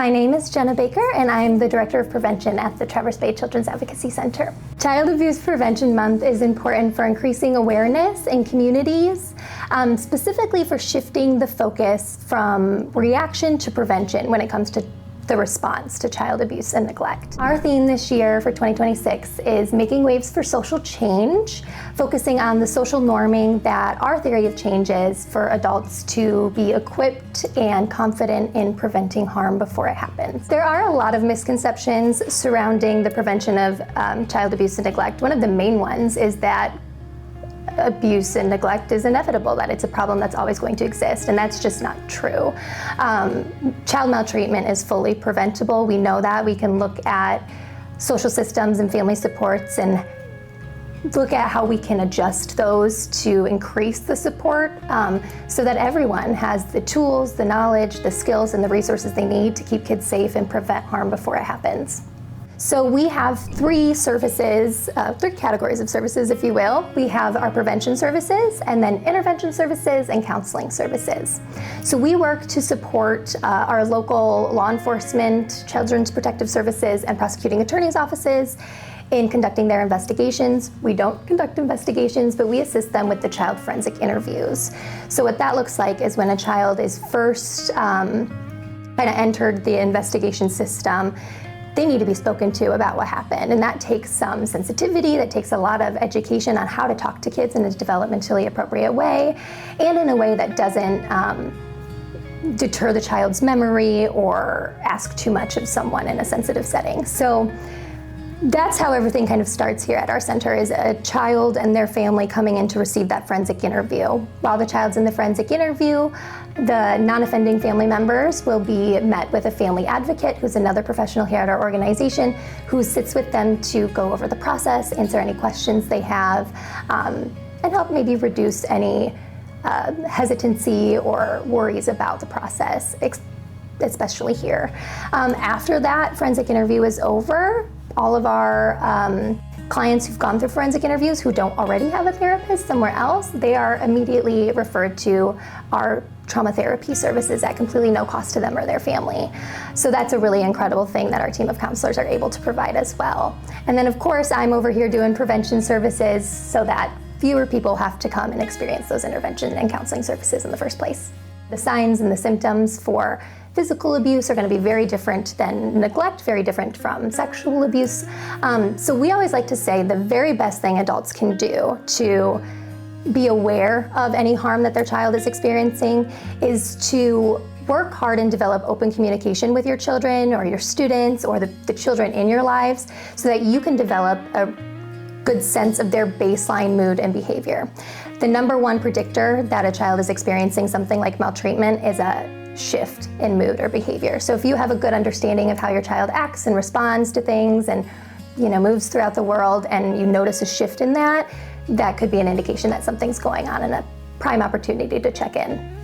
My name is Jenna Baker, and I'm the Director of Prevention at the Traverse Bay Children's Advocacy Center. Child Abuse Prevention Month is important for increasing awareness in communities, specifically for shifting the focus from reaction to prevention when it comes to the response to child abuse and neglect. Our theme this year for 2026 is Making Waves for Social Change, focusing on the social norming that our theory of change is for adults to be equipped and confident in preventing harm before it happens. There are a lot of misconceptions surrounding the prevention of child abuse and neglect. One of the main ones is that abuse and neglect is inevitable, that it's a problem that's always going to exist, and that's just not true. Child maltreatment is fully preventable. We know that. We can look at social systems and family supports and look at how we can adjust those to increase the support so that everyone has the tools, the knowledge, the skills, and the resources they need to keep kids safe and prevent harm before it happens. So we have three services, three categories of services, if you will. We have our prevention services, and then intervention services and counseling services. So we work to support our local law enforcement, children's protective services, and prosecuting attorneys' offices in conducting their investigations. We don't conduct investigations, but we assist them with the child forensic interviews. So what that looks like is when a child is first kind of entered the investigation system, they need to be spoken to about what happened, and that takes some sensitivity, that takes a lot of education on how to talk to kids in a developmentally appropriate way, and in a way that doesn't deter the child's memory or ask too much of someone in a sensitive setting. So that's how everything kind of starts here at our center, is a child and their family coming in to receive that forensic interview. While the child's in the forensic interview, the non-offending family members will be met with a family advocate, who's another professional here at our organization, who sits with them to go over the process, answer any questions they have, and help maybe reduce any hesitancy or worries about the process, especially here. After that forensic interview is over, all of our clients who've gone through forensic interviews who don't already have a therapist somewhere else, they are immediately referred to our trauma therapy services at completely no cost to them or their family. So that's a really incredible thing that our team of counselors are able to provide as well. And then of course, I'm over here doing prevention services so that fewer people have to come and experience those intervention and counseling services in the first place. The signs and the symptoms for physical abuse are going to be very different than neglect, very different from sexual abuse. So we always like to say the very best thing adults can do to be aware of any harm that their child is experiencing is to work hard and develop open communication with your children or your students or the children in your lives so that you can develop a good sense of their baseline mood and behavior. The number one predictor that a child is experiencing something like maltreatment is a shift in mood or behavior. So if you have a good understanding of how your child acts and responds to things and moves throughout the world, and you notice a shift in that, that could be an indication that something's going on and a prime opportunity to check in.